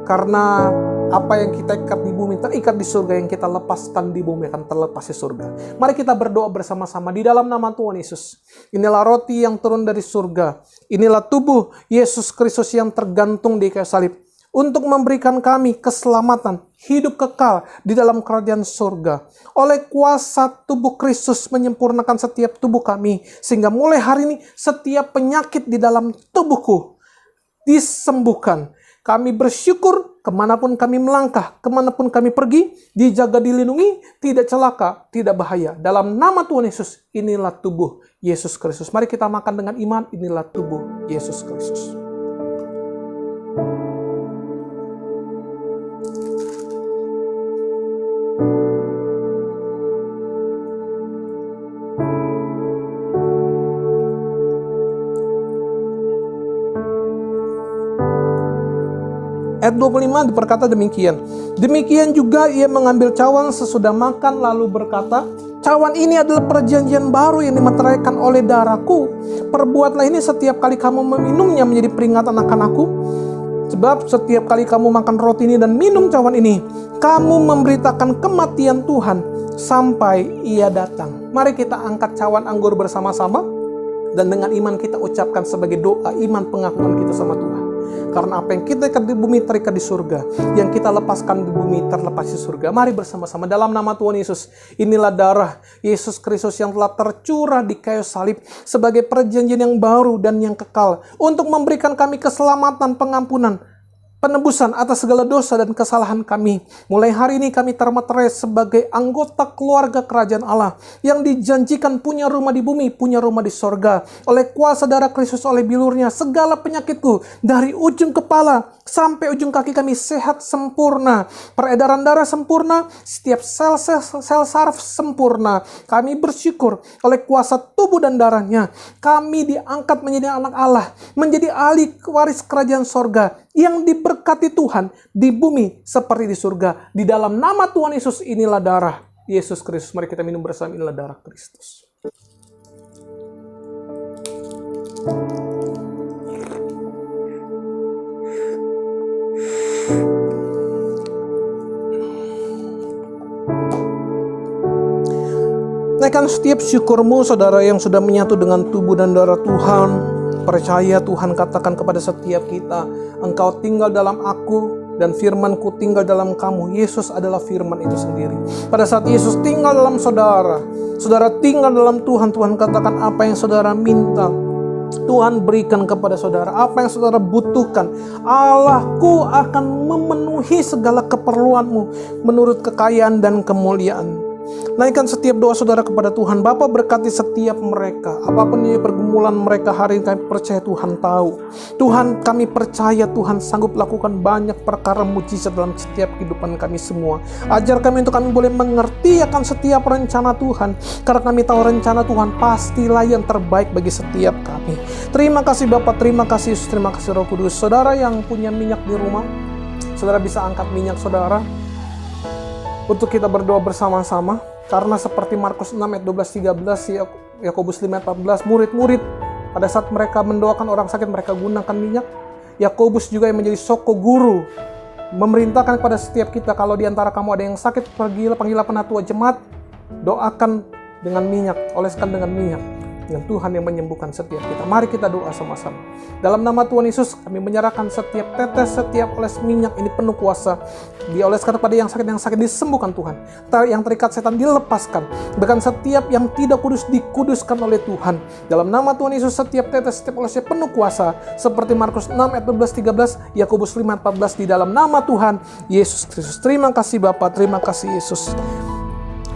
Karena apa yang kita ikat di bumi terikat di surga, yang kita lepaskan di bumi akan terlepas di surga. Mari kita berdoa bersama-sama di dalam nama Tuhan Yesus. Inilah roti yang turun dari surga. Inilah tubuh Yesus Kristus yang tergantung di kayu salib untuk memberikan kami keselamatan, hidup kekal di dalam kerajaan surga. Oleh kuasa tubuh Kristus menyempurnakan setiap tubuh kami, sehingga mulai hari ini setiap penyakit di dalam tubuhku disembuhkan. Kami bersyukur kemanapun kami melangkah, kemanapun kami pergi, dijaga, dilindungi, tidak celaka, tidak bahaya. Dalam nama Tuhan Yesus, inilah tubuh Yesus Kristus. Mari kita makan dengan iman, inilah tubuh Yesus Kristus. Ayat 25 berkata demikian. Demikian juga ia mengambil cawan sesudah makan lalu berkata, cawan ini adalah perjanjian baru yang dimeteraikan oleh darahku. Perbuatlah ini setiap kali kamu meminumnya menjadi peringatan akan aku. Sebab setiap kali kamu makan roti ini dan minum cawan ini, kamu memberitakan kematian Tuhan sampai ia datang. Mari kita angkat cawan anggur bersama-sama, dan dengan iman kita ucapkan sebagai doa iman pengakuan kita sama Tuhan. Karena apa yang kita ikat di bumi terikat di surga, yang kita lepaskan di bumi terlepas di surga. Mari bersama-sama dalam nama Tuhan Yesus. Inilah darah Yesus Kristus yang telah tercurah di kayu salib sebagai perjanjian yang baru dan yang kekal, untuk memberikan kami keselamatan, pengampunan, penebusan atas segala dosa dan kesalahan kami. Mulai hari ini kami termeterai sebagai anggota keluarga kerajaan Allah yang dijanjikan punya rumah di bumi, punya rumah di sorga. Oleh kuasa darah Kristus, oleh bilurnya, segala penyakitku dari ujung kepala sampai ujung kaki kami sehat sempurna. Peredaran darah sempurna, setiap sel saraf sempurna. Kami bersyukur oleh kuasa tubuh dan darahnya, kami diangkat menjadi anak Allah, menjadi ahli waris kerajaan sorga, yang diberkati Tuhan di bumi seperti di surga. Di dalam nama Tuhan Yesus, inilah darah Yesus Kristus. Mari kita minum bersama, inilah darah Kristus. Naikkan setiap syukurmu, saudara yang sudah menyatu dengan tubuh dan darah Tuhan. Percaya Tuhan katakan kepada setiap kita, engkau tinggal dalam aku dan firman-Ku tinggal dalam kamu. Yesus adalah firman itu sendiri. Pada saat Yesus tinggal dalam saudara, saudara tinggal dalam Tuhan. Tuhan katakan apa yang saudara minta, Tuhan berikan kepada saudara. Apa yang saudara butuhkan, Allahku akan memenuhi segala keperluanmu menurut kekayaan dan kemuliaan. Naikkan setiap doa saudara kepada Tuhan. Bapa, berkati setiap mereka, apapun ini pergumulan mereka hari ini, kami percaya Tuhan tahu. Tuhan, kami percaya Tuhan sanggup lakukan banyak perkara mujizat dalam setiap kehidupan kami semua. Ajar kami untuk kami boleh mengerti akan setiap rencana Tuhan, karena kami tahu rencana Tuhan pastilah yang terbaik bagi setiap kami. Terima kasih Bapa, terima kasih Yesus, terima kasih Roh Kudus. Saudara yang punya minyak di rumah, saudara bisa angkat minyak saudara untuk kita berdoa bersama-sama. Karena seperti Markus 6 ayat 12-13, Yakobus 5 ayat 14, murid-murid pada saat mereka mendoakan orang sakit, mereka gunakan minyak. Yakobus juga yang menjadi soko guru memerintahkan kepada setiap kita, kalau di antara kamu ada yang sakit, panggillah penatua jemaat, doakan dengan minyak, oleskan dengan minyak. Dengan Tuhan yang menyembuhkan setiap kita. Mari kita doa sama-sama. Dalam nama Tuhan Yesus, kami menyerahkan setiap tetes, setiap oles minyak ini penuh kuasa. Dioleskan kepada yang sakit disembuhkan Tuhan. Yang terikat setan dilepaskan. Bahkan setiap yang tidak kudus dikuduskan oleh Tuhan. Dalam nama Tuhan Yesus, setiap tetes, setiap olesnya penuh kuasa. Seperti Markus 6 ayat 12-13, Yakobus 5 ayat 14, di dalam nama Tuhan Yesus Kristus. Terima kasih Bapa, terima kasih Yesus.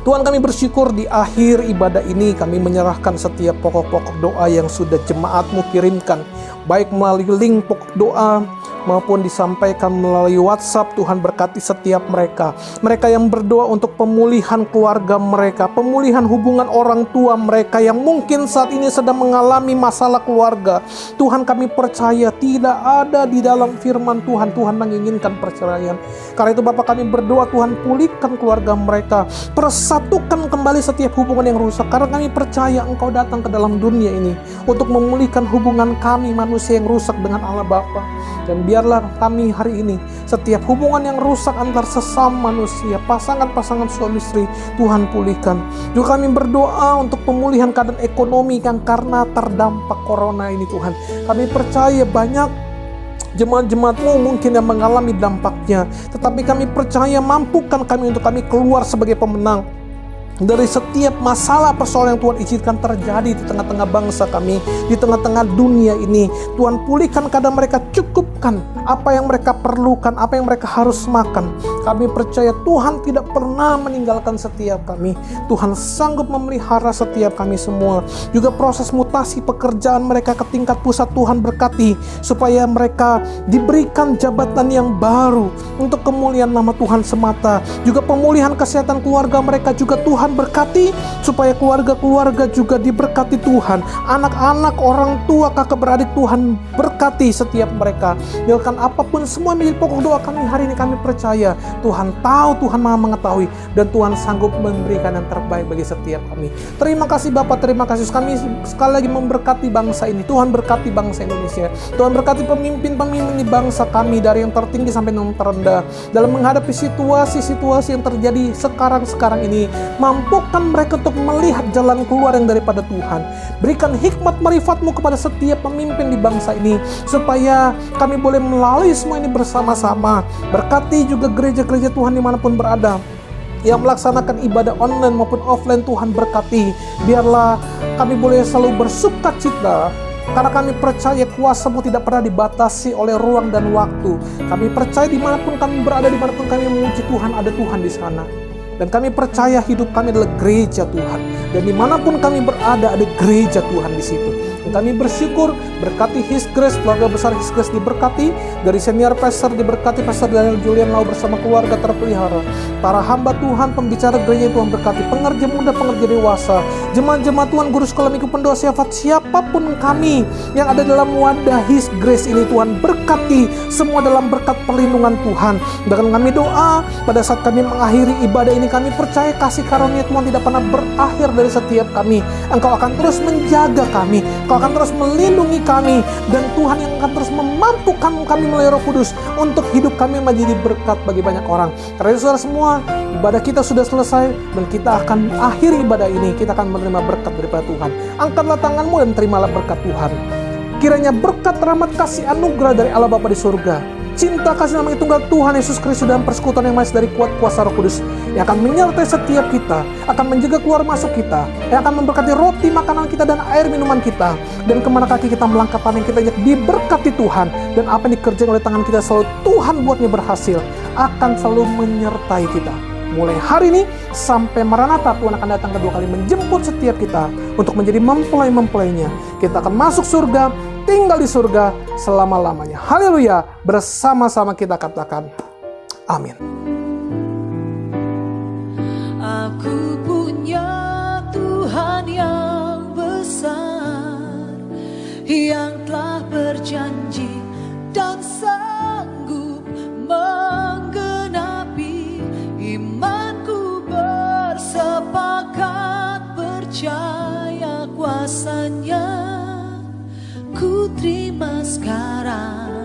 Tuhan, kami bersyukur di akhir ibadah ini kami menyerahkan setiap pokok-pokok doa yang sudah jemaat-Mu kirimkan, baik melalui link pokok doa maupun disampaikan melalui WhatsApp. Tuhan berkati setiap mereka. Mereka yang berdoa untuk pemulihan keluarga mereka, pemulihan hubungan orang tua mereka yang mungkin saat ini sedang mengalami masalah keluarga. Tuhan, kami percaya tidak ada di dalam firman Tuhan, Tuhan menginginkan perceraian. Karena itu Bapa, kami berdoa Tuhan, pulihkan keluarga mereka, persatukan kembali setiap hubungan yang rusak. Karena kami percaya Engkau datang ke dalam dunia ini untuk memulihkan hubungan kami manusia yang rusak dengan Allah Bapa. Dan biarlah kami hari ini, setiap hubungan yang rusak antar sesama manusia, pasangan-pasangan suami istri, Tuhan pulihkan. Juga kami berdoa untuk pemulihan keadaan ekonomi yang karena terdampak corona ini Tuhan. Kami percaya banyak jemaat-jemaat-Mu mungkin yang mengalami dampaknya, tetapi kami percaya mampukan kami untuk kami keluar sebagai pemenang dari setiap masalah persoalan yang Tuhan izinkan terjadi di tengah-tengah bangsa kami, di tengah-tengah dunia ini. Tuhan, pulihkan keadaan mereka, cukupkan apa yang mereka perlukan, apa yang mereka harus makan. Kami percaya Tuhan tidak pernah meninggalkan setiap kami. Tuhan sanggup memelihara setiap kami semua. Juga proses mutasi pekerjaan mereka ke tingkat pusat, Tuhan berkati, supaya mereka diberikan jabatan yang baru untuk kemuliaan nama Tuhan semata. Juga pemulihan kesehatan keluarga mereka juga Tuhan berkati, supaya keluarga-keluarga juga diberkati Tuhan. Anak-anak, orang tua, kakak beradik, Tuhan berkati setiap mereka. Biarkan apapun semua menjadi pokok doa kami hari ini. Kami percaya Tuhan tahu, Tuhan Maha mengetahui, dan Tuhan sanggup memberikan yang terbaik bagi setiap kami. Terima kasih Bapak, terima kasih. Kami sekali lagi memberkati bangsa ini. Tuhan berkati bangsa Indonesia. Tuhan berkati pemimpin-pemimpin di bangsa kami, dari yang tertinggi sampai yang terendah, dalam menghadapi situasi-situasi yang terjadi sekarang ini. Mampukan mereka untuk melihat jalan keluar yang daripada Tuhan. Berikan hikmat marifat-Mu kepada setiap pemimpin di bangsa ini, supaya kami boleh melalui semua ini bersama-sama. Berkati juga gereja-gereja Tuhan dimanapun berada, yang melaksanakan ibadah online maupun offline. Tuhan berkati. Biarlah kami boleh selalu bersuka cita, karena kami percaya kuasa-Mu tidak pernah dibatasi oleh ruang dan waktu. Kami percaya dimanapun kami berada, dimanapun kami memuji Tuhan, ada Tuhan di sana. Dan kami percaya hidup kami adalah gereja Tuhan. Dan dimanapun kami berada, ada gereja Tuhan di situ. Dan kami bersyukur, berkati His Grace, keluarga besar His Grace diberkati. Dari senior pastor diberkati, Pastor Daniel Julian Lau bersama keluarga terpelihara. Para hamba Tuhan, pembicara gereja Tuhan berkati. Pengerja muda, pengerja dewasa, jemaat-jemaat Tuhan, guru sekolah minggu, pendoa syafat, siapapun kami yang ada dalam wadah His Grace ini, Tuhan berkati semua dalam berkat perlindungan Tuhan. Bahkan kami doa pada saat kami mengakhiri ibadah ini, kami percaya kasih karunia Tuhan tidak pernah berakhir dari setiap kami. Engkau akan terus menjaga kami, Engkau akan terus melindungi kami, dan Tuhan yang akan terus memampukan kami melalui Roh Kudus untuk hidup kami menjadi berkat bagi banyak orang. Karena itu saudara semua, ibadah kita sudah selesai, dan kita akan akhiri ibadah ini. Kita akan menerima berkat daripada Tuhan. Angkatlah tanganmu dan terimalah berkat Tuhan. Kiranya berkat, rahmat, kasih, anugerah dari Allah Bapa di surga, cinta kasih nama tunggal Tuhan Yesus Kristus dan persekutuan yang manis dari kuat kuasa Roh Kudus yang akan menyertai setiap kita, akan menjaga keluar masuk kita, yang akan memberkati roti makanan kita dan air minuman kita, dan kemana kaki kita melangkah, tanah yang kita injak diberkati Tuhan, dan apa yang dikerjakan oleh tangan kita selalu Tuhan buatnya berhasil, akan selalu menyertai kita. Mulai hari ini sampai Maranatha, Tuhan akan datang kedua kali menjemput setiap kita untuk menjadi mempelai-mempelainya. Kita akan masuk surga, tinggal di surga selama-lamanya. Haleluya. Bersama-sama kita katakan amin. Aku punya Tuhan yang besar, yang telah berjanji dan sanggup menggenapi. Imanku bersepakat percaya kuasanya. Ku terima sekarang